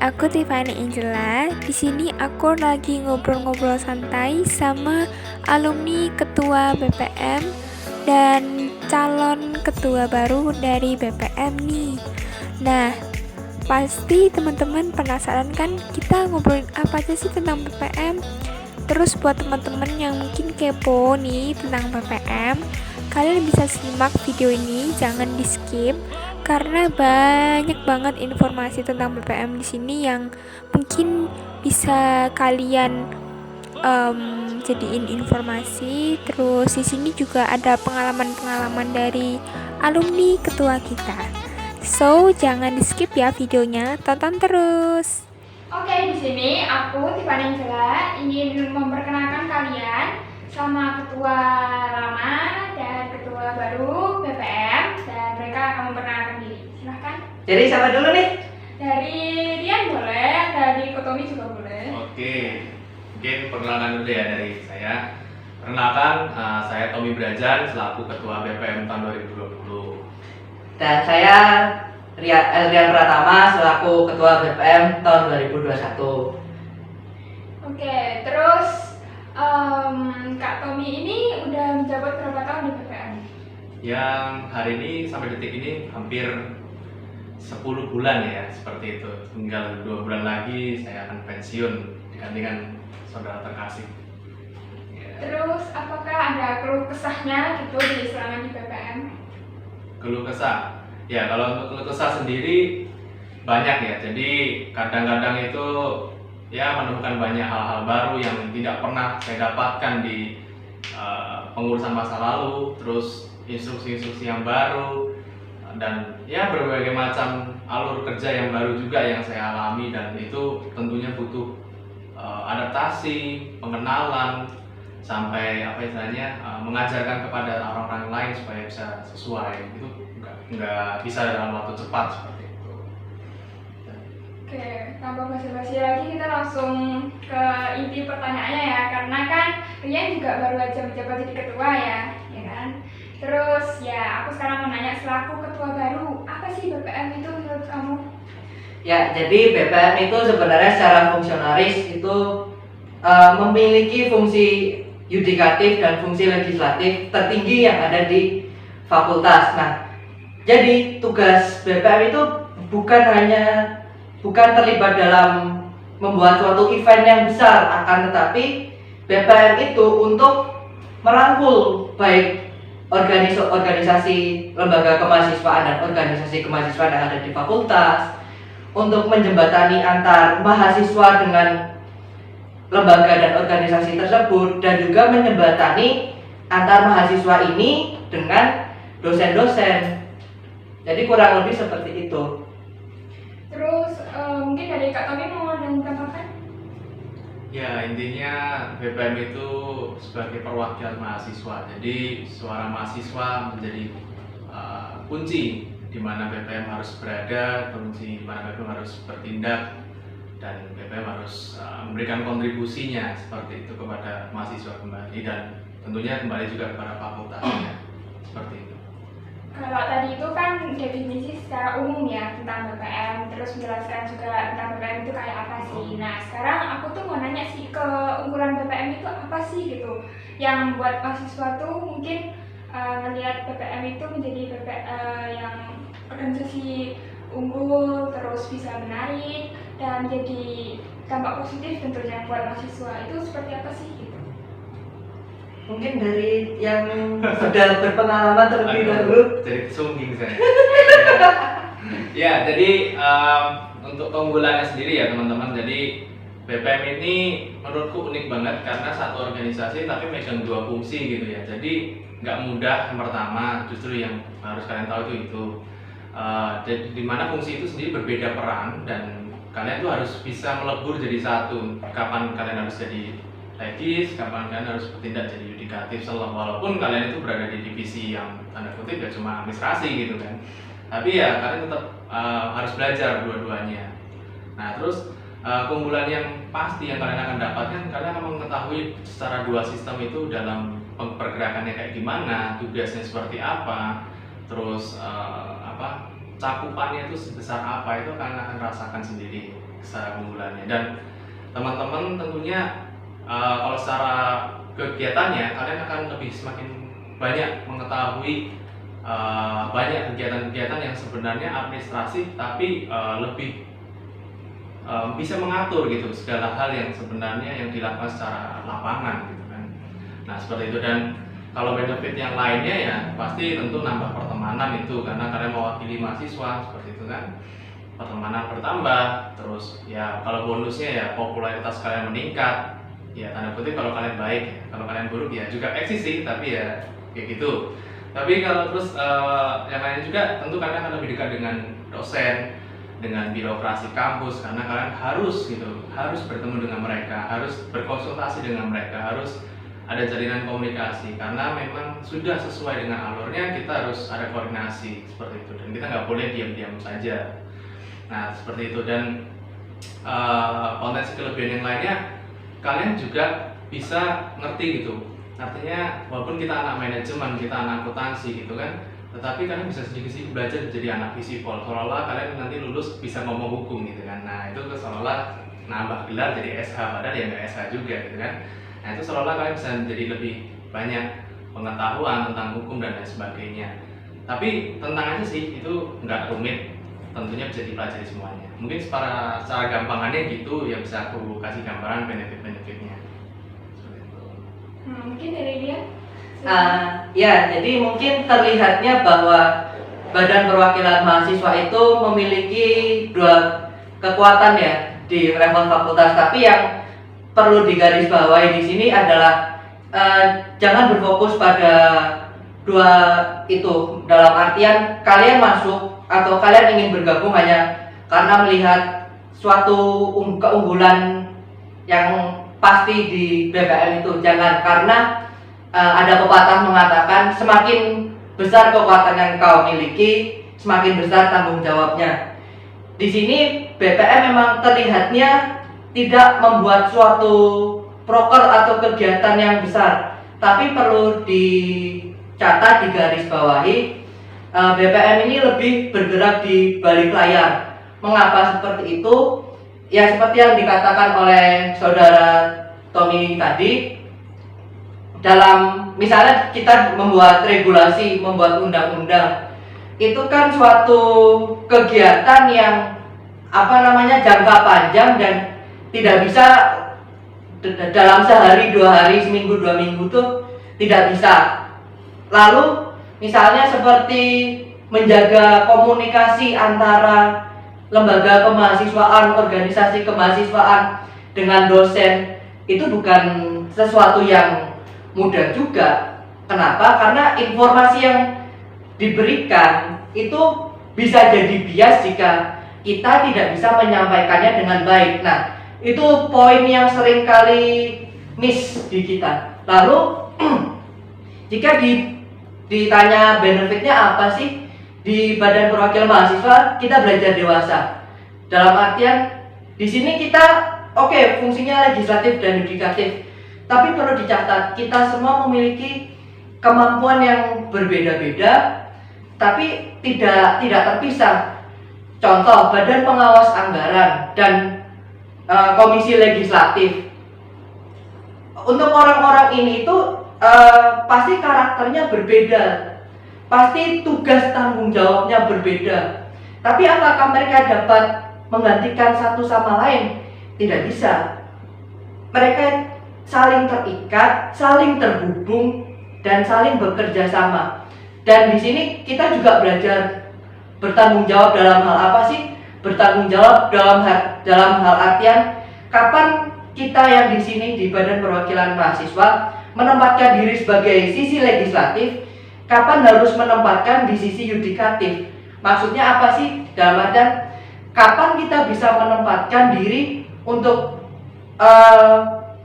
aku Tiffany Angela. Di sini aku lagi ngobrol-ngobrol santai sama alumni ketua BPM dan calon ketua baru dari BPM nih. Nah, pasti teman-teman penasaran kan kita ngobrolin apa aja sih tentang BPM? Terus buat teman-teman yang mungkin kepo nih tentang BPM, kalian bisa simak video ini, jangan di-skip karena banyak banget informasi tentang BPM di sini yang mungkin bisa kalian jadiin informasi. Terus di sini juga ada pengalaman-pengalaman dari alumni ketua kita. So, jangan di-skip ya videonya, tonton terus. Oke, di sini aku Tiffany Angela ingin memperkenalkan kalian sama ketua lama dan ketua baru BPM, dan mereka akan memperkenalkan diri. Silahkan. Jadi siapa dulu nih? Dari Rian boleh, dari Kotomi juga boleh. Oke, mungkin perkenalkan dulu ya dari saya. Perkenalkan, saya Tommy Brajan selaku Ketua BPM tahun 2020. Dan saya Rian Pratama selaku Ketua BPM tahun 2021. Oke, terus Kak Tommy ini udah menjabat berapa tahun di BPM? Yang hari ini sampai detik ini hampir 10 bulan ya, seperti itu. Tinggal 2 bulan lagi saya akan pensiun digantikan saudara terkasih. Ya. Terus apakah ada keluh kesahnya gitu di selama di BPM? Keluh kesah. Ya, kalau untuk keluh kesah sendiri banyak ya. Jadi kadang-kadang itu ya menemukan banyak hal-hal baru yang tidak pernah saya dapatkan di pengurusan masa lalu, terus instruksi-instruksi yang baru, dan ya berbagai macam alur kerja yang baru juga yang saya alami, dan itu tentunya butuh adaptasi, pengenalan, sampai apa istilahnya mengajarkan kepada orang-orang lain supaya bisa sesuai. Itu nggak bisa dalam waktu cepat seperti itu. Oke, tanpa basa-basi lagi kita langsung ke inti pertanyaannya ya, karena kan Rian juga baru aja menjabat jadi ketua ya kan? Terus ya aku sekarang mau nanya, selaku ketua baru, apa sih BPM itu menurut kamu? Ya, jadi BPM itu sebenarnya secara fungsionaris itu memiliki fungsi yudikatif dan fungsi legislatif tertinggi yang ada di fakultas. Nah, jadi tugas BPM itu bukan terlibat dalam membuat suatu event yang besar, akan tetapi BPM itu untuk merangkul baik organisasi lembaga kemahasiswaan dan organisasi kemahasiswaan yang ada di fakultas, untuk menjembatani antar mahasiswa dengan lembaga dan organisasi tersebut, dan juga menjembatani antar mahasiswa ini dengan dosen-dosen. Jadi kurang lebih seperti itu. Terus mungkin dari Kak Tommy mau ada yang ditambahkan? Ya, intinya BPM itu sebagai perwakilan mahasiswa. Jadi suara mahasiswa menjadi kunci di mana BPM harus berada, kunci di mana BPM harus bertindak, dan BPM harus memberikan kontribusinya seperti itu kepada mahasiswa kembali, dan tentunya kembali juga kepada fakultasnya. Seperti itu. Kalau tadi itu kan definisi secara umum ya tentang BPM, terus menjelaskan juga tentang BPM itu kayak apa sih. Nah sekarang aku tuh mau nanya sih, keunggulan BPM itu apa sih gitu, yang buat mahasiswa tuh mungkin ngelihat BPM itu menjadi yang organisasi unggul, terus bisa menarik dan jadi dampak positif tentunya buat mahasiswa. Itu seperti apa sih gitu? Mungkin dari yang sudah berpengalaman terlebih dahulu. Jadi kesungging saya. Ya, jadi untuk keunggulannya sendiri ya teman-teman. Jadi BPM ini menurutku unik banget karena satu organisasi tapi megang dua fungsi gitu ya. Jadi nggak mudah. Yang pertama justru yang harus kalian tahu itu jadi dimana fungsi itu sendiri berbeda peran, dan kalian tuh harus bisa melebur jadi satu. Kapan kalian harus jadi legis, kapan kalian harus bertindak jadi yudikatif, walaupun kalian itu berada di divisi yang tanda kutip ya cuma administrasi gitu kan, tapi ya kalian tetap harus belajar dua-duanya. Nah terus keunggulan yang pasti yang kalian akan dapatkan, kalian akan mengetahui secara dua sistem itu dalam pergerakannya kayak gimana, tugasnya seperti apa, terus cakupannya itu sebesar apa, itu kalian akan rasakan sendiri. secara keunggulannya. Dan teman-teman tentunya kalau secara kegiatannya kalian akan lebih semakin banyak mengetahui banyak kegiatan-kegiatan yang sebenarnya administrasi tapi lebih bisa mengatur gitu segala hal yang sebenarnya yang dilakukan secara lapangan gitu kan. Nah seperti itu. Dan kalau benefit yang lainnya ya pasti tentu nambah pertemanan itu karena kalian mewakili mahasiswa seperti itu kan, pertemanan bertambah. Terus ya kalau bonusnya ya popularitas kalian meningkat ya, tanda kutip kalau kalian baik ya. Kalau kalian buruk ya juga eksis sih tapi ya kayak gitu. Tapi kalau terus yang lainnya juga tentu kalian akan lebih dekat dengan dosen, dengan birokrasi kampus karena kalian harus bertemu dengan mereka, harus berkonsultasi dengan mereka, harus ada jalinan komunikasi karena memang sudah sesuai dengan alurnya. Kita harus ada koordinasi seperti itu dan kita nggak boleh diam-diam saja. Nah seperti itu. Dan potensi kelebihan yang lainnya kalian juga bisa ngerti gitu. Artinya walaupun kita anak manajemen, kita anak akuntansi gitu kan, tetapi kalian bisa sedikit-sedikit belajar jadi anak visipol, seolah-olah kalian nanti lulus bisa ngomong hukum gitu kan. Nah itu seolah-olah nambah gelar jadi SH, padahal ya nggak SH juga gitu kan. Nah itu seolah-olah kalian bisa menjadi lebih banyak pengetahuan tentang hukum dan lain sebagainya. Tapi tentang aja sih, itu nggak rumit, tentunya bisa dipelajari semuanya. Mungkin secara gampangannya gitu ya, bisa aku kasih gambaran benefit-benefitnya. Mungkin dari dia. Ya, jadi mungkin terlihatnya bahwa Badan Perwakilan Mahasiswa itu memiliki dua kekuatan ya di level fakultas. Tapi yang perlu digarisbawahi di sini adalah jangan berfokus pada dua itu. Dalam artian kalian masuk atau kalian ingin bergabung hanya karena melihat suatu keunggulan yang pasti di BPM itu. Jangan, karena ada pepatah mengatakan semakin besar kekuatan yang kau miliki, semakin besar tanggung jawabnya. Di sini BPM memang terlihatnya tidak membuat suatu proker atau kegiatan yang besar, tapi perlu dicatat, digarisbawahi, BPM ini lebih bergerak di balik layar. Mengapa seperti itu? Ya seperti yang dikatakan oleh saudara Tommy tadi, dalam misalnya kita membuat regulasi, membuat undang-undang, itu kan suatu kegiatan yang jangka panjang dan tidak bisa dalam sehari, 2 hari, seminggu, 2 minggu tuh tidak bisa. Lalu misalnya seperti menjaga komunikasi antara lembaga kemahasiswaan, organisasi kemahasiswaan dengan dosen, itu bukan sesuatu yang mudah juga. Kenapa? Karena informasi yang diberikan itu bisa jadi bias jika kita tidak bisa menyampaikannya dengan baik. Nah, itu poin yang sering kali miss di kita. Lalu jika ditanya benefitnya apa sih di Badan Perwakilan Mahasiswa, kita belajar dewasa. Dalam artian di sini kita fungsinya legislatif dan yudikatif, tapi perlu dicatat kita semua memiliki kemampuan yang berbeda-beda, tapi tidak terpisah. Contoh, Badan Pengawas Anggaran dan Komisi Legislatif. Untuk orang-orang ini itu pasti karakternya berbeda, pasti tugas tanggung jawabnya berbeda. Tapi apakah mereka dapat menggantikan satu sama lain? Tidak bisa. Mereka saling terikat, saling terhubung, dan saling bekerja sama. Dan di sini kita juga belajar bertanggung jawab dalam hal apa sih? Bertanggung jawab dalam hal artian kapan kita yang di sini di Badan Perwakilan Mahasiswa menempatkan diri sebagai sisi legislatif, kapan harus menempatkan di sisi yudikatif. Maksudnya apa sih? Dalam artian kapan kita bisa menempatkan diri untuk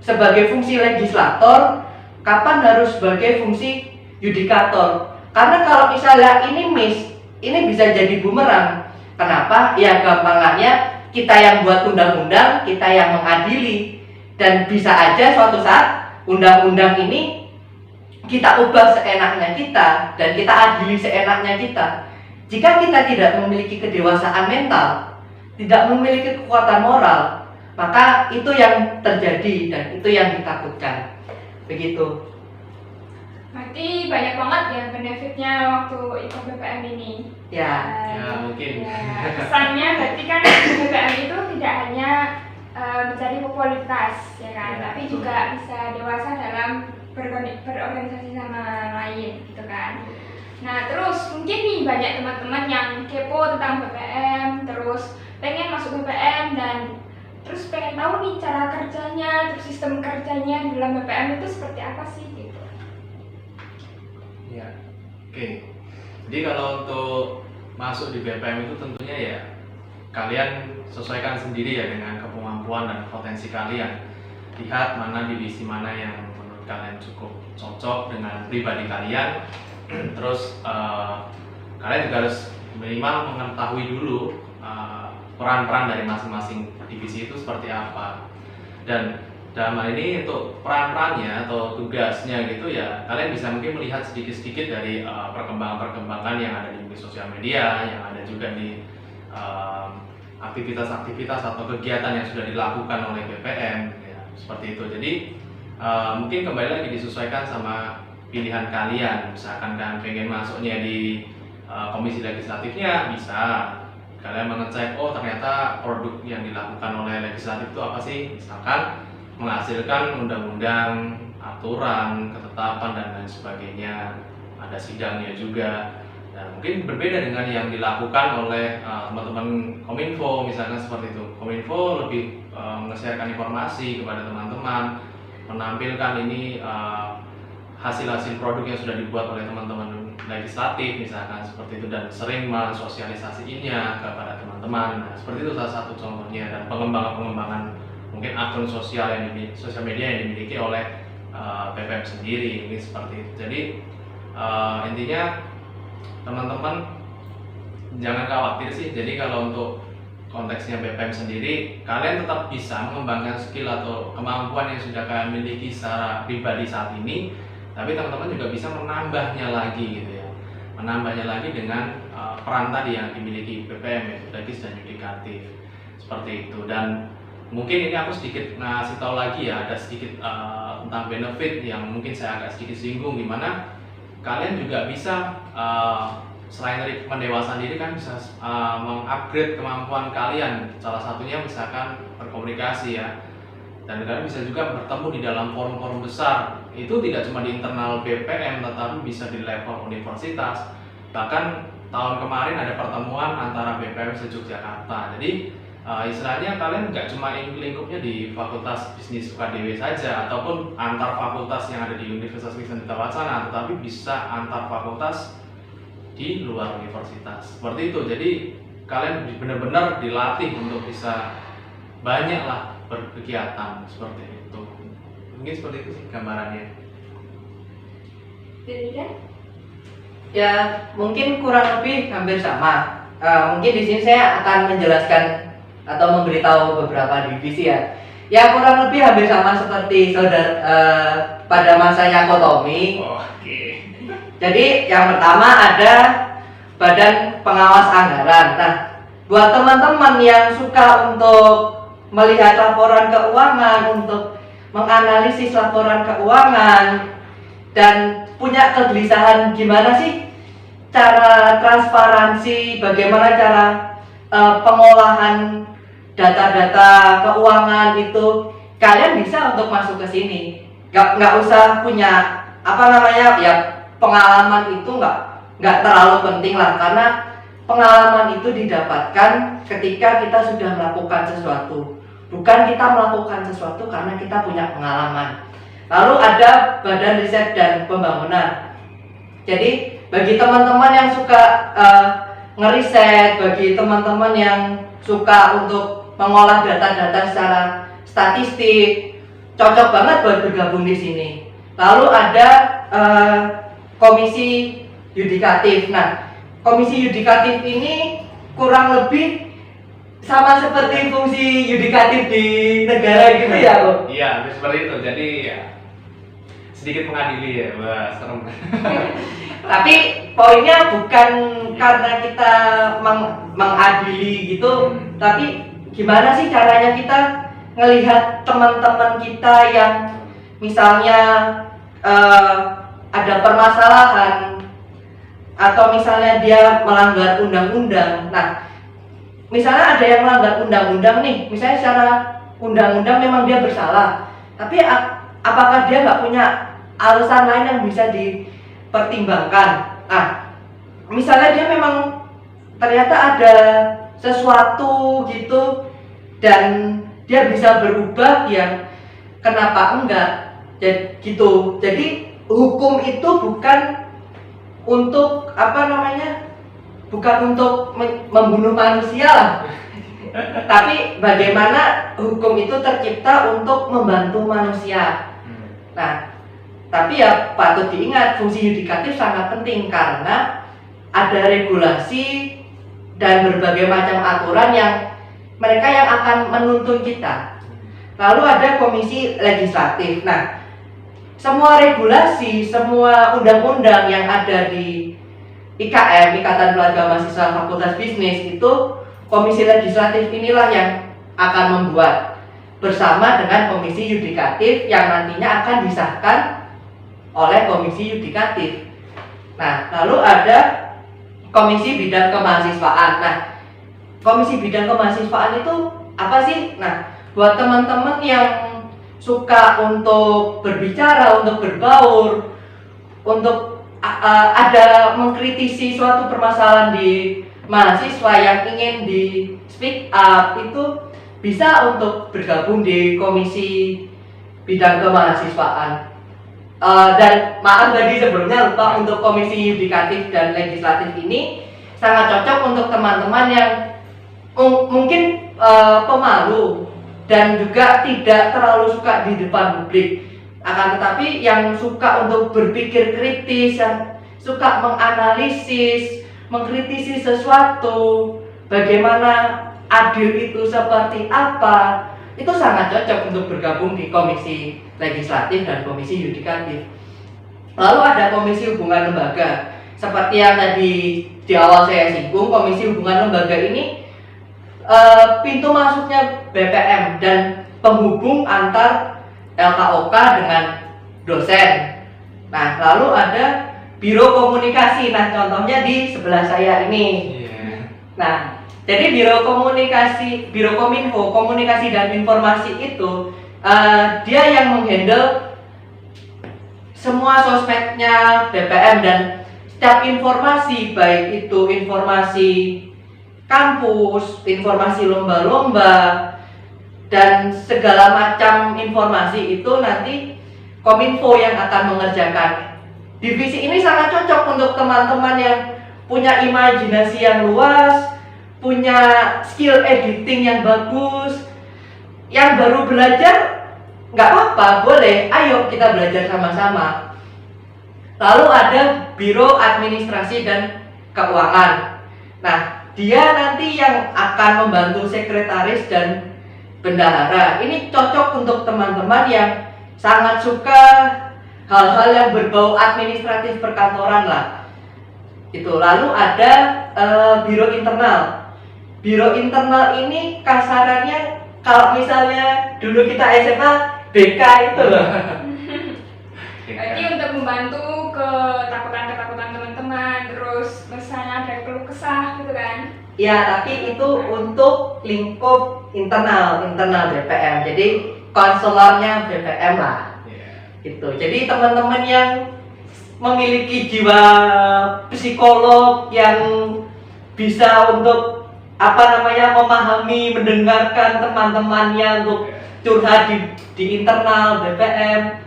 sebagai fungsi legislator, kapan harus sebagai fungsi yudikator. Karena kalau misalnya ini miss, ini bisa jadi bumerang. Kenapa? Ya gampangannya kita yang buat undang-undang, kita yang mengadili, dan bisa aja suatu saat undang-undang ini kita ubah seenaknya kita dan kita adili seenaknya kita. Jika kita tidak memiliki kedewasaan mental, tidak memiliki kekuatan moral, maka itu yang terjadi dan itu yang ditakutkan. Begitu. Berarti banyak banget ya benefitnya waktu ikut BPM ini. Ya. Ya, mungkin. Ya, kesannya berarti kan BPM itu tidak hanya mencari popularitas, ya kan, Ya, tapi betul. juga bisa dewasa dalam berorganisasi sama lain, gitu kan. Nah, terus mungkin nih banyak teman-teman yang kepo tentang BPM, terus pengen masuk BPM dan terus pengen tahu nih cara kerjanya, terus sistem kerjanya di dalam BPM itu seperti apa sih gitu. Ya, oke. Jadi kalau untuk masuk di BPM itu tentunya ya kalian sesuaikan sendiri ya dengan kemampuan dan potensi kalian. Lihat mana divisi mana yang menurut kalian cukup cocok dengan pribadi kalian. Terus kalian juga harus minimal mengetahui dulu peran-peran dari masing-masing divisi itu seperti apa. Dan dalam hal ini untuk peran-perannya atau tugasnya gitu ya kalian bisa mungkin melihat sedikit-sedikit dari perkembangan-perkembangan yang ada di sosial media, yang ada juga di aktivitas-aktivitas atau kegiatan yang sudah dilakukan oleh BPM ya, seperti itu. Jadi mungkin kembali lagi disesuaikan sama pilihan kalian. Misalkan kalian pengen masuknya di komisi legislatifnya, bisa kalian mengecek oh ternyata produk yang dilakukan oleh legislatif itu apa sih, misalkan menghasilkan undang-undang, aturan, ketetapan dan lain sebagainya, ada sidangnya juga. Dan mungkin berbeda dengan yang dilakukan oleh teman-teman Kominfo, misalkan seperti itu. Kominfo lebih nge-sharekan informasi kepada teman-teman, menampilkan ini hasil-hasil produk yang sudah dibuat oleh teman-teman legislatif, misalkan seperti itu, dan sering mensosialisasinya kepada teman-teman. Nah, seperti itu salah satu contohnya. Dan pengembangan mungkin akun sosial media yang dimiliki oleh BPM sendiri, ini seperti itu. Jadi intinya teman-teman jangan khawatir sih. Jadi kalau untuk konteksnya BPM sendiri, kalian tetap bisa mengembangkan skill atau kemampuan yang sudah kalian miliki secara pribadi saat ini, tapi teman-teman juga bisa menambahnya lagi gitu ya, menambahnya lagi dengan peran tadi yang dimiliki BPM, yaitu legis dan yudikatif, seperti itu. Dan mungkin ini aku sedikit ngasih tahu lagi ya, ada sedikit tentang benefit yang mungkin saya agak sedikit singgung, dimana kalian juga bisa selain dari pendewasaan diri kan bisa mengupgrade kemampuan kalian. Salah satunya misalkan berkomunikasi ya, dan kalian bisa juga bertemu di dalam forum-forum besar. Itu tidak cuma di internal BPM, tetapi bisa di level universitas. Bahkan tahun kemarin ada pertemuan antara BPM se-Yogyakarta. Jadi istilahnya kalian nggak cuma lingkupnya di Fakultas Bisnis UKDW saja ataupun antar fakultas yang ada di Universitas Kristen Wacana, tetapi bisa antar fakultas di luar universitas. Seperti itu. Jadi kalian benar-benar dilatih untuk bisa banyaklah berkegiatan seperti itu. Mungkin seperti itu sih gambarannya. Jadi kan? Ya, mungkin kurang lebih hampir sama. Mungkin di sini saya akan menjelaskan atau memberitahu beberapa divisi ya. Ya kurang lebih hampir sama seperti saudara pada masanya Kotomi. Oke. Jadi yang pertama ada Badan Pengawas Anggaran. Nah, buat teman-teman yang suka untuk melihat laporan keuangan, untuk menganalisis laporan keuangan, dan punya kegelisahan gimana sih cara transparansi, bagaimana cara pengolahan data-data keuangan itu, kalian bisa untuk masuk ke sini. Nggak usah punya ya pengalaman itu nggak terlalu penting lah, karena pengalaman itu didapatkan ketika kita sudah melakukan sesuatu, bukan kita melakukan sesuatu karena kita punya pengalaman. Lalu ada Badan Riset dan Pembangunan. Jadi bagi teman-teman yang suka ngeriset, bagi teman-teman yang suka untuk mengolah data-data secara statistik, cocok banget buat bergabung di sini. Lalu ada Komisi Yudikatif. Nah, Komisi Yudikatif ini kurang lebih sama seperti fungsi yudikatif di negara gitu ya, Bu? Iya, seperti itu. Jadi ya, sedikit mengadili ya. Wah, serem. Tapi poinnya bukan karena kita mengadili gitu, tapi gimana sih caranya kita ngelihat teman-teman kita yang misalnya ada permasalahan atau misalnya dia melanggar undang-undang. Nah, misalnya ada yang melanggar undang-undang nih, misalnya secara undang-undang memang dia bersalah, tapi apakah dia nggak punya alasan lain yang bisa dipertimbangkan? Nah, misalnya dia memang ternyata ada sesuatu gitu dan dia bisa berubah, ya kenapa enggak? Gitu. Jadi hukum itu bukan untuk bukan untuk membunuh manusia lah. Tapi bagaimana hukum itu tercipta untuk membantu manusia. Nah, tapi ya patut diingat fungsi yudikatif sangat penting karena ada regulasi dan berbagai macam aturan yang mereka yang akan menuntun kita. Lalu ada komisi legislatif. Nah, semua regulasi, semua undang-undang yang ada di IKM, Ikatan Keluarga Mahasiswa Fakultas Bisnis, itu komisi legislatif inilah yang akan membuat bersama dengan komisi yudikatif yang nantinya akan disahkan oleh komisi yudikatif. Nah, lalu ada komisi bidang kemahasiswaan. Nah, komisi bidang kemahasiswaan itu apa sih? Nah, buat teman-teman yang suka untuk berbicara, untuk berbaur, untuk ada mengkritisi suatu permasalahan di mahasiswa yang ingin di speak up, itu bisa untuk bergabung di komisi bidang kemahasiswaan. Dan maaf tadi sebelumnya lupa, untuk komisi yudikatif dan legislatif ini sangat cocok untuk teman-teman yang mungkin pemalu dan juga tidak terlalu suka di depan publik, akan tetapi yang suka untuk berpikir kritis, yang suka menganalisis, mengkritisi sesuatu, bagaimana adil itu seperti apa, itu sangat cocok untuk bergabung di komisi legislatif dan komisi yudikatif. Lalu ada komisi hubungan lembaga. Seperti yang tadi di awal saya singgung, komisi hubungan lembaga ini pintu masuknya BPM dan penghubung antar LKOK dengan dosen. Nah, lalu ada biro komunikasi. Nah, contohnya di sebelah saya ini. Nah, jadi biro kominfo, komunikasi dan informasi itu dia yang menghandle semua sosmednya BPM, dan setiap informasi, baik itu informasi kampus, informasi lomba-lomba, dan segala macam informasi itu nanti Kominfo yang akan mengerjakan. Divisi ini sangat cocok untuk teman-teman yang punya imajinasi yang luas, punya skill editing yang bagus, yang baru belajar, nggak apa-apa, boleh, ayo kita belajar sama-sama. Lalu ada Biro Administrasi dan Keuangan. Nah, dia nanti yang akan membantu sekretaris dan bendahara. Ini cocok untuk teman-teman yang sangat suka hal-hal yang berbau administratif perkantoran lah. Itu. Lalu ada biro internal. Biro internal ini kasarannya kalau misalnya dulu kita SMA BK itu loh. Jadi untuk membantu ketakutan teman-teman, terus misalnya ada keluh kesah gitu kan? Ya, tapi itu untuk lingkup internal BPM. Jadi konselornya BPM lah. Gitu. Jadi teman-teman yang memiliki jiwa psikolog yang bisa untuk memahami, mendengarkan teman-temannya untuk curhat di internal BPM,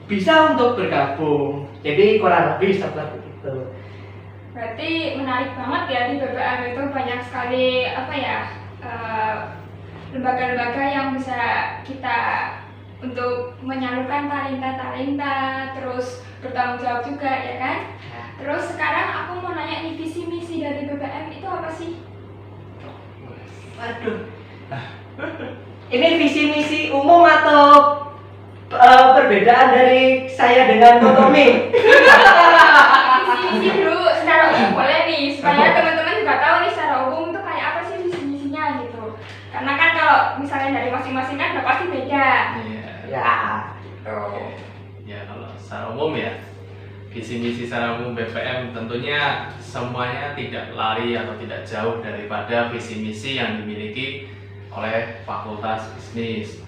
bisa untuk bergabung. Jadi kurang lebih seperti itu. Berarti menarik banget ya, di BPM itu banyak sekali lembaga-lembaga yang bisa kita untuk menyalurkan talenta, terus bertanggung jawab juga, ya kan? Terus sekarang aku mau nanya nih, visi misi dari BPM itu apa sih? Waduh, ini visi misi umum atau perbedaan dari saya dengan Kotomi? Visi-misi dulu secara umum boleh nih, supaya teman-teman juga tahu nih secara umum itu kayak apa sih visi-misinya gitu. Karena kan kalau misalnya dari masing-masing kan udah pasti beda. Iya. Ya. Oke. Ya kalau secara umum ya, visi misi secara umum BPM tentunya semuanya tidak lari atau tidak jauh daripada visi misi yang dimiliki oleh Fakultas Bisnis,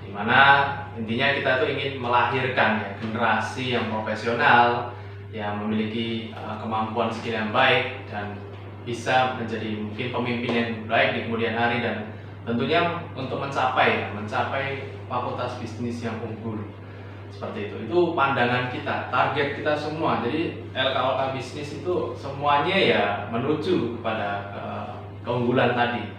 dimana intinya kita tuh ingin melahirkan ya generasi yang profesional yang memiliki kemampuan skill yang baik dan bisa menjadi mungkin pemimpin yang baik di kemudian hari, dan tentunya untuk mencapai Fakultas Bisnis yang unggul seperti itu pandangan kita, target kita semua. Jadi LKOK Bisnis itu semuanya ya menuju kepada keunggulan tadi.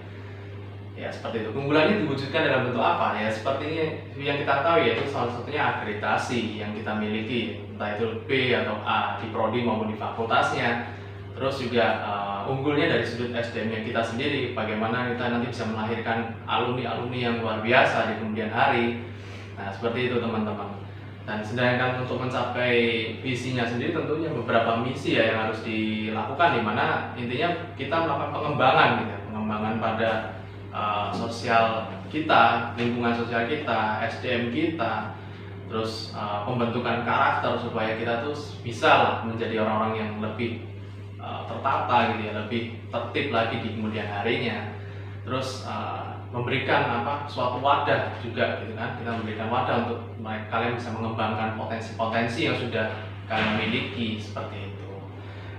Ya seperti itu. Keunggulannya diwujudkan dalam bentuk apa? Ya seperti yang kita tahu, yaitu salah satunya akreditasi yang kita miliki, entah itu B atau A di prodi maupun di fakultasnya. Terus juga unggulnya dari sudut SDM-nya kita sendiri, bagaimana kita nanti bisa melahirkan alumni-alumni yang luar biasa di kemudian hari. Nah seperti itu teman-teman. Dan sedangkan untuk mencapai visinya sendiri tentunya beberapa misi ya yang harus dilakukan, di mana intinya kita melakukan pengembangan gitu, pengembangan pada sosial kita, lingkungan sosial kita, SDM kita, terus pembentukan karakter supaya kita tuh bisa lah menjadi orang-orang yang lebih tertata gitu ya, lebih tertib lagi di kemudian harinya. Terus memberikan suatu wadah juga gitu kan, kita memberikan wadah untuk kalian bisa mengembangkan potensi-potensi yang sudah kalian miliki seperti itu.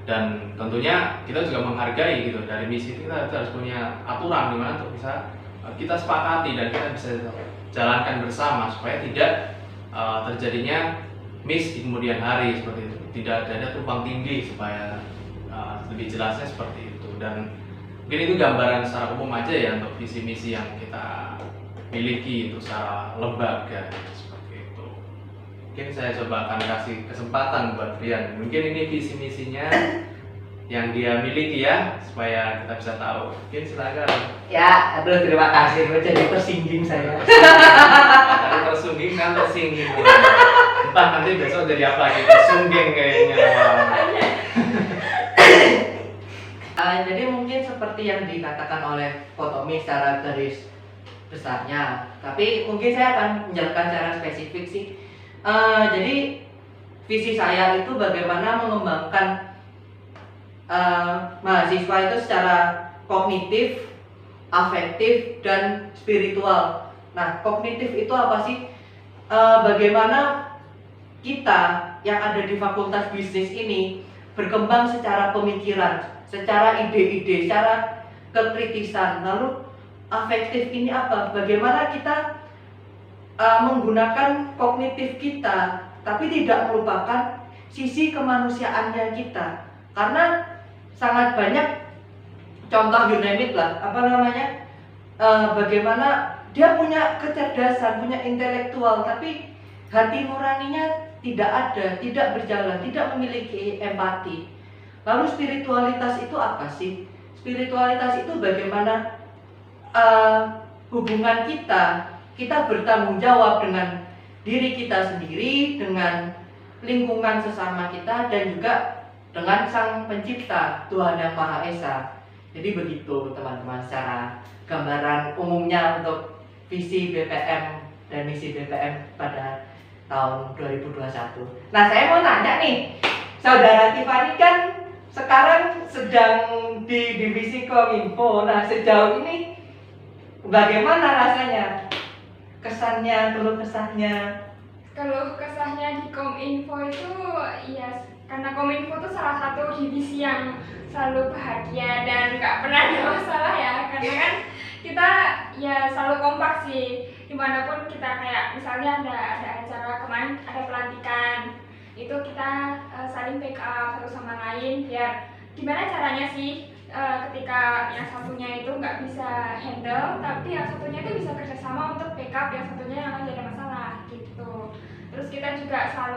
Dan tentunya kita juga menghargai gitu, dari misi itu kita harus punya aturan dimana untuk bisa kita sepakati dan kita bisa jalankan bersama supaya tidak terjadinya miss di kemudian hari seperti itu, tidak ada tumpang tindih, supaya lebih jelasnya seperti itu. Dan mungkin itu gambaran secara umum aja ya untuk visi misi yang kita miliki itu secara lembaga seperti itu. Mungkin saya coba akan kasih kesempatan buat Rian. Mungkin ini visi misinya yang dia miliki ya, supaya kita bisa tahu. Mungkin silakan. Ya, aduh terima kasih, jadi tersingging saya. Tadi tersungging kan tersingging. Entah nanti besok jadi apa lagi, tersungging kayaknya. Jadi mungkin seperti yang dikatakan oleh Kotomi secara garis besarnya, tapi mungkin saya akan menjelaskan secara spesifik sih. Jadi visi saya itu bagaimana mengembangkan mahasiswa itu secara kognitif, afektif, dan spiritual. Nah, kognitif itu apa sih? Bagaimana kita yang ada di Fakultas Bisnis ini berkembang secara pemikiran, secara ide-ide, secara kekritisan. Lalu afektif ini apa? Bagaimana kita menggunakan kognitif kita, tapi tidak melupakan sisi kemanusiaannya kita. Karena sangat banyak contoh, you name it lah, bagaimana dia punya kecerdasan, punya intelektual, tapi hati nuraninya tidak ada, tidak berjalan, tidak memiliki empati. Lalu spiritualitas itu apa sih? Spiritualitas itu bagaimana hubungan kita bertanggung jawab dengan diri kita sendiri, dengan lingkungan sesama kita, dan juga dengan Sang Pencipta, Tuhan Yang Maha Esa. Jadi begitu teman-teman secara gambaran umumnya untuk visi BPM dan misi BPM pada tahun 2021. Nah, saya mau nanya nih, Saudara Tiffany kan sekarang sedang di divisi Kominfo. Nah, sejauh ini bagaimana rasanya? Kesannya, keluh kesahnya? Keluh kesahnya di Kominfo itu ya, karena Kominfo itu salah satu divisi yang selalu bahagia dan nggak pernah ada masalah ya, karena kan kita ya selalu kompak sih, dimanapun kita, kayak misalnya ada acara kemarin, ada pelantikan, itu kita saling backup satu sama lain, biar gimana caranya sih ketika yang satunya itu nggak bisa handle, tapi yang satunya itu bisa kerjasama untuk backup yang satunya yang lagi ada masalah gitu. Terus kita juga selalu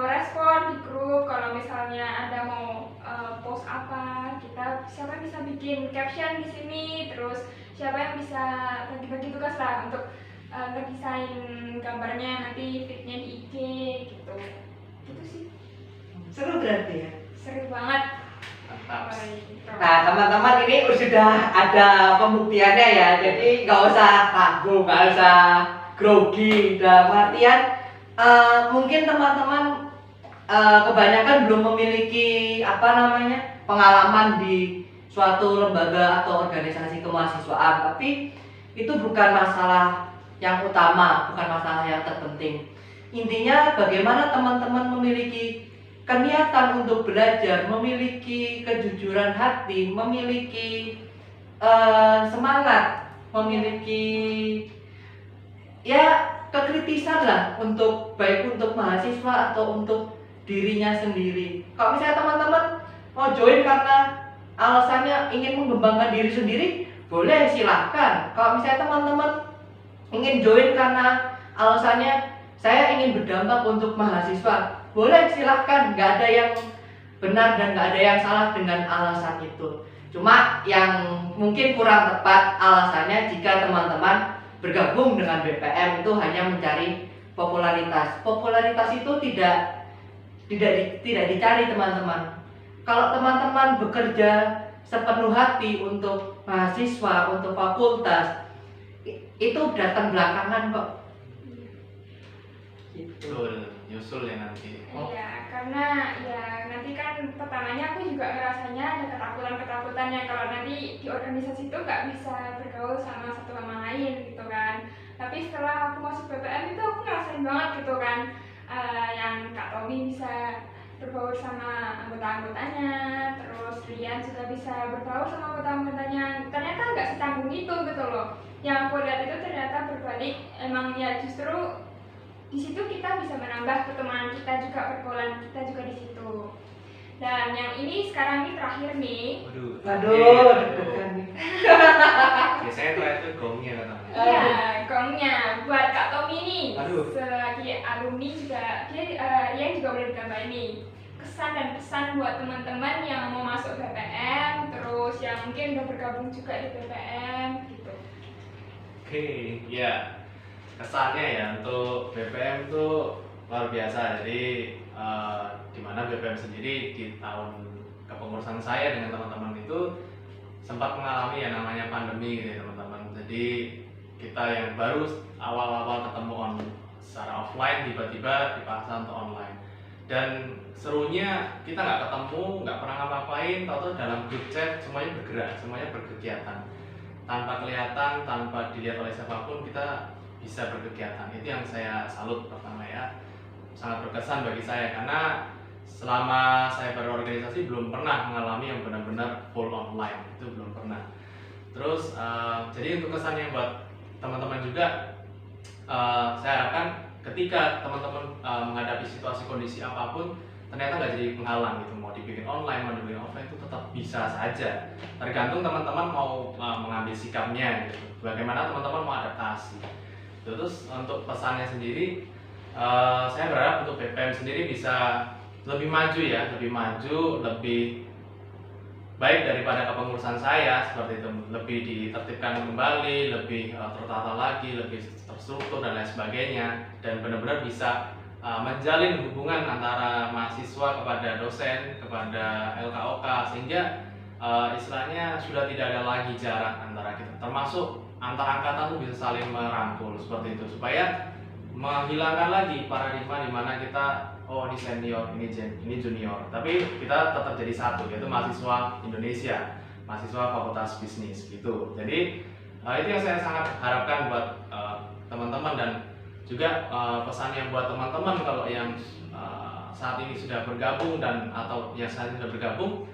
respon di grup, kalau misalnya ada mau post apa, kita siapa yang bisa bikin caption di sini, terus siapa yang bisa bagi-bagi tugas lah untuk ngedesain gambarnya nanti fitnya di IG gitu. Gitu sih. Seru berarti ya. Seru banget. Mantap. Nah teman-teman, ini sudah ada pembuktiannya ya, jadi nggak usah ragu, nggak usah grogi. Dalam artian mungkin teman-teman kebanyakan belum memiliki pengalaman di suatu lembaga atau organisasi kemahasiswaan, tapi itu bukan masalah yang utama, bukan masalah yang terpenting. Intinya bagaimana teman-teman memiliki keniatan untuk belajar, memiliki kejujuran hati, memiliki semangat, memiliki ya kekritisan lah, untuk baik untuk mahasiswa atau untuk dirinya sendiri. Kalau misalnya teman-teman mau join karena alasannya ingin mengembangkan diri sendiri, boleh, silahkan. Kalau misalnya teman-teman ingin join karena alasannya saya ingin berdampak untuk mahasiswa, boleh, silahkan. Nggak ada yang benar dan nggak ada yang salah dengan alasan itu. Cuma yang mungkin kurang tepat alasannya jika teman-teman bergabung dengan BPM itu hanya mencari popularitas. Popularitas itu tidak dicari teman-teman. Kalau teman-teman bekerja sepenuh hati untuk mahasiswa, untuk fakultas, itu datang belakangan kok. Betul, nyusul ya nanti. Iya, karena ya nanti kan pertamanya aku juga ngerasanya ada ketakutan-ketakutannya kalau nanti di organisasi itu nggak bisa bergaul sama satu sama lain gitu kan. Tapi setelah aku masuk BPM itu aku ngerasain banget gitu kan, yang Kak Tommy bisa berbaur sama anggota-anggotanya, terus Rian juga bisa berbaur sama anggota-anggotanya. Ternyata nggak secanggung itu gitu loh. Yang aku lihat itu ternyata berbalik, emang ya justru di situ kita bisa menambah pertemanan kita juga, pergaulan kita juga di situ. Dan yang ini sekarang ini terakhir nih. Waduh, deg-degan nih. Biasanya terakhir itu gongnya katanya. Iya, gongnya buat Kak Tommy nih. Aduh. Sebagai alumni juga dia juga boleh ditambah ini. Kesan dan pesan buat teman-teman yang mau masuk BPM, terus yang mungkin udah bergabung juga di BPM gitu. Oke, ya. Kesannya ya untuk BPM itu luar biasa. Jadi dimana BPM sendiri di tahun kepengurusan saya dengan teman-teman itu sempat mengalami yang namanya pandemi gitu ya teman-teman. Jadi kita yang baru awal-awal ketemu secara offline tiba-tiba dipaksa untuk online. Dan serunya kita nggak ketemu, nggak pernah ngapa-ngapain, tahu-tahu dalam grup chat semuanya bergerak, semuanya berkegiatan tanpa kelihatan, tanpa dilihat oleh siapapun kita bisa berkegiatan. Itu yang saya salut pertama ya, sangat berkesan bagi saya karena selama saya berorganisasi belum pernah mengalami yang benar-benar full online, itu belum pernah. Terus jadi untuk kesannya buat teman-teman juga, saya harapkan ketika teman-teman menghadapi situasi kondisi apapun ternyata nggak jadi penghalang gitu, mau dibikin online mau dibikin offline itu tetap bisa saja, tergantung teman-teman mau mengambil sikapnya gitu, bagaimana teman-teman mau adaptasi. Terus untuk pesannya sendiri, saya berharap untuk BPM sendiri bisa lebih maju ya, lebih baik daripada kepengurusan saya seperti itu, lebih ditertibkan kembali, lebih tertata lagi, lebih terstruktur dan lain sebagainya, dan benar-benar bisa menjalin hubungan antara mahasiswa kepada dosen, kepada LKOK, sehingga istilahnya sudah tidak ada lagi jarak antara kita, termasuk antar angkatan tuh bisa saling merangkul seperti itu, supaya menghilangkan lagi paradigma di mana kita ini senior, ini junior, tapi kita tetap jadi satu, yaitu mahasiswa Indonesia, mahasiswa Fakultas Bisnis gitu. Jadi itu yang saya sangat harapkan buat teman-teman, dan juga pesannya buat teman-teman kalau yang saat ini sudah bergabung dan atau yang saat ini sudah bergabung,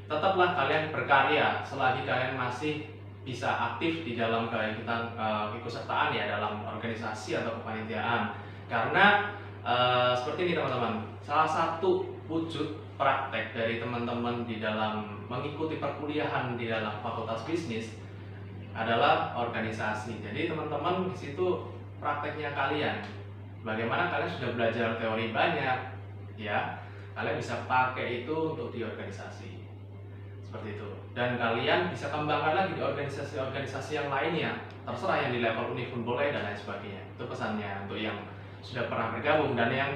tetaplah kalian berkarya selagi kalian masih bisa aktif di dalam kegiatan keikutsertaan ya dalam organisasi atau kepanitiaan. Karena seperti ini teman-teman, salah satu wujud praktek dari teman-teman di dalam mengikuti perkuliahan di dalam Fakultas Bisnis adalah organisasi. Jadi teman-teman di situ prakteknya kalian, bagaimana kalian sudah belajar teori banyak ya, kalian bisa pakai itu untuk di organisasi. seperti itu. Dan kalian bisa kembangkan lagi di organisasi-organisasi yang lainnya, terserah yang di level univ pun boleh dan lain sebagainya. Itu pesannya untuk yang sudah pernah bergabung. Dan yang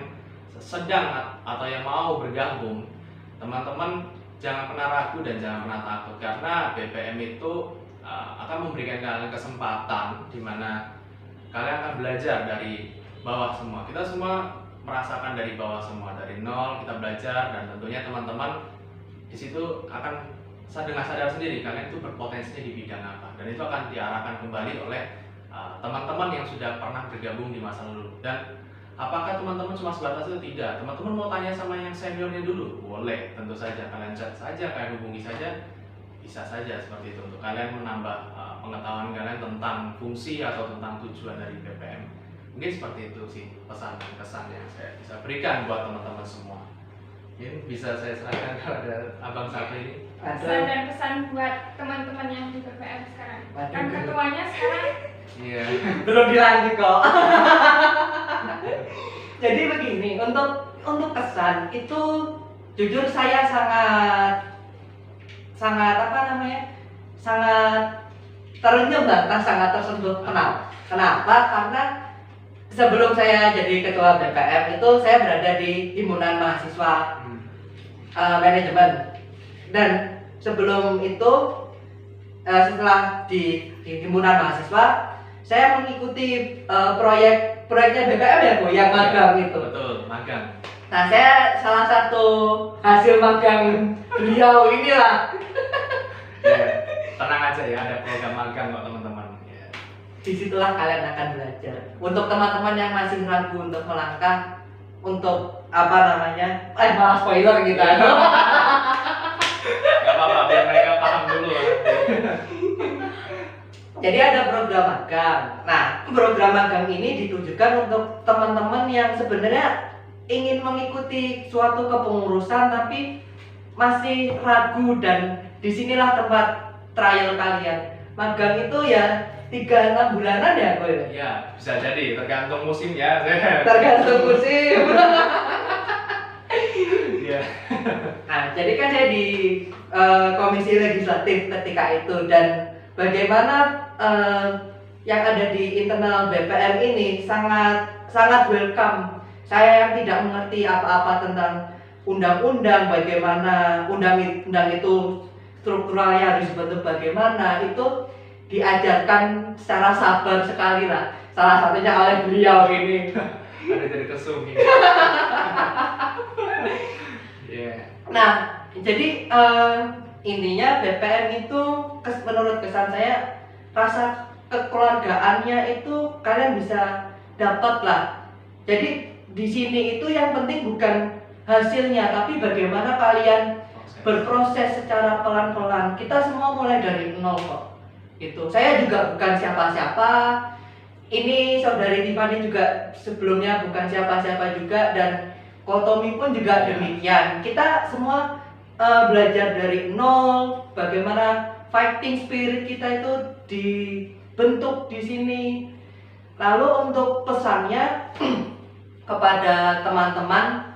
sedang atau yang mau bergabung, teman-teman jangan pernah ragu dan jangan pernah takut, karena BPM itu akan memberikan kalian kesempatan di mana kalian akan belajar dari bawah semua. Kita semua merasakan dari bawah semua, dari nol kita belajar, dan tentunya teman-teman di situ akan dengan sadar sendiri kalian itu berpotensi di bidang apa, dan itu akan diarahkan kembali oleh teman-teman yang sudah pernah bergabung di masa lalu. Dan apakah teman-teman cuma sebatas itu? Tidak. Teman-teman mau tanya sama yang seniornya dulu? Boleh, tentu saja. Kalian chat saja, kalian hubungi saja, bisa saja seperti itu untuk kalian menambah pengetahuan kalian tentang fungsi atau tentang tujuan dari BPM. Mungkin seperti itu sih pesan dan kesan yang saya bisa berikan buat teman-teman semua. Mungkin bisa saya serahkan kepada Abang Sapri ini. Pesan dan pesan buat teman-teman yang di BPM sekarang. Kan ketuanya sekarang. Iya. Belum dilanjut kok. Jadi begini, untuk kesan itu jujur saya sangat apa namanya? Sangat terenyuh bahkan sangat tersentuh. Kenapa? Karena sebelum saya jadi ketua BPM itu saya berada di himpunan mahasiswa manajemen, dan sebelum itu setelah di himpunan mahasiswa saya mengikuti proyeknya BPM ya Bu, yang magang itu. Betul, magang. Nah, saya salah satu hasil magang beliau inilah. Ya, tenang aja ya, ada program magang kok teman-teman. Ya. Disitulah kalian akan belajar. Untuk teman-teman yang masih ragu untuk melangkah, untuk apa namanya? Malah spoiler kita. Gak apa-apa, biar mereka paham dulu. Jadi ada program magang. Nah, program magang ini ditujukan untuk teman-teman yang sebenarnya ingin mengikuti suatu kepengurusan tapi masih ragu, dan disinilah tempat trial kalian. Magang itu ya 3-6 bulanan ya gue. Ya, bisa jadi tergantung musim ya. Tergantung musim. Iya. Nah, jadi kan saya di komisi legislatif ketika itu, dan bagaimana yang ada di internal BPM ini sangat welcome. Saya yang tidak mengerti apa-apa tentang undang-undang, bagaimana undang-undang itu strukturalnya harus dibentuk bagaimana, itu diajarkan secara sabar sekali lah. Salah satunya oleh beliau ini. Ada jadi kesum ini. Yeah. Nah, jadi intinya BPM itu menurut kesan saya, rasa kekeluargaannya itu kalian bisa dapat lah. Jadi di sini itu yang penting bukan hasilnya, tapi bagaimana kalian berproses secara pelan-pelan. Kita semua mulai dari nol kok. Itu. Saya juga bukan siapa-siapa. Ini saudari Tiffany juga sebelumnya bukan siapa-siapa juga, dan Kotomi pun juga demikian. Kita semua belajar dari nol, bagaimana fighting spirit kita itu dibentuk di sini. Lalu untuk pesannya kepada teman-teman,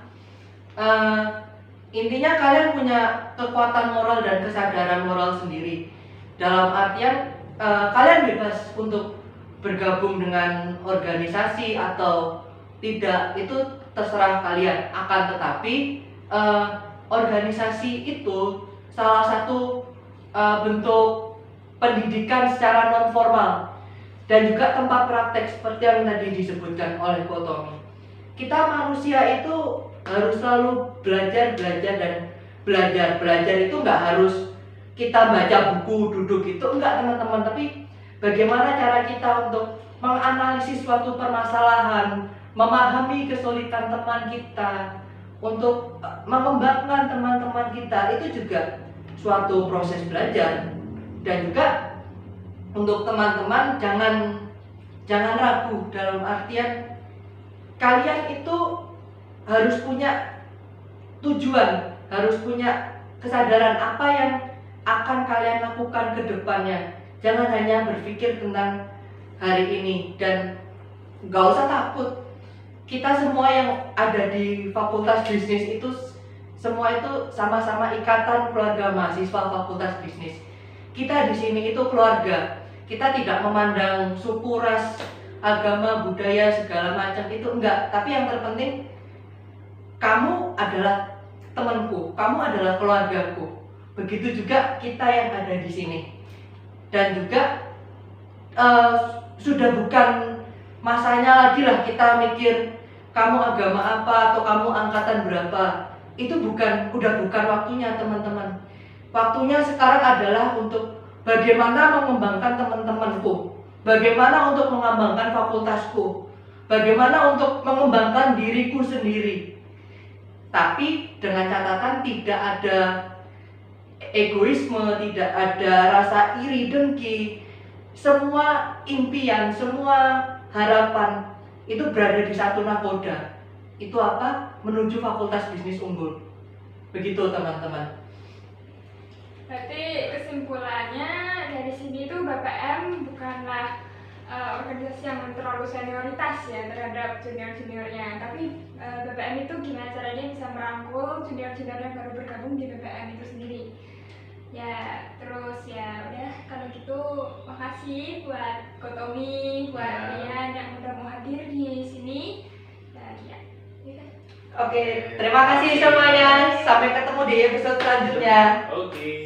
intinya kalian punya kekuatan moral dan kesadaran moral sendiri. Dalam artian kalian bebas untuk bergabung dengan organisasi atau tidak, itu terserah kalian. Akan tetapi organisasi itu salah satu bentuk pendidikan secara non formal dan juga tempat praktek seperti yang tadi disebutkan oleh Kotomi. Kita manusia itu harus selalu belajar dan belajar itu nggak harus kita baca buku duduk itu, enggak teman-teman, tapi bagaimana cara kita untuk menganalisis suatu permasalahan, memahami kesulitan teman kita, untuk mengembangkan teman-teman kita, itu juga suatu proses belajar. Dan juga untuk teman-teman jangan ragu, dalam artian kalian itu harus punya tujuan, harus punya kesadaran apa yang akan kalian lakukan ke depannya. Jangan hanya berpikir tentang hari ini, dan gak usah takut. Kita semua yang ada di fakultas bisnis itu semua itu sama-sama ikatan keluarga mahasiswa Fakultas Bisnis. Kita di sini itu keluarga. Kita tidak memandang suku, ras, agama, budaya, segala macam itu enggak. Tapi yang terpenting, kamu adalah temanku, kamu adalah keluargaku. Begitu juga kita yang ada di sini. Dan juga sudah bukan masanya lagi lah kita mikir kamu agama apa atau kamu angkatan berapa. Itu udah bukan waktunya teman-teman. Waktunya sekarang adalah untuk bagaimana mengembangkan teman-temanku, bagaimana untuk mengembangkan fakultasku, bagaimana untuk mengembangkan diriku sendiri. Tapi dengan catatan tidak ada egoisme, tidak ada rasa iri dengki. Semua impian, semua harapan itu berada di satu nakoda. Itu apa? Menuju Fakultas Bisnis Unggul. Begitu teman-teman. Berarti kesimpulannya dari sini tuh BPM bukanlah organisasi yang terlalu senioritas ya terhadap junior-juniornya, tapi BPM itu gimana caranya bisa merangkul junior-junior yang baru bergabung di BPM itu sendiri. Ya, terus ya udah kalau gitu makasih buat Kotomi, buat Rian yang udah mau hadir di sini. Dan ya. Oke, terima kasih semuanya. Sampai ketemu di episode selanjutnya. Oke.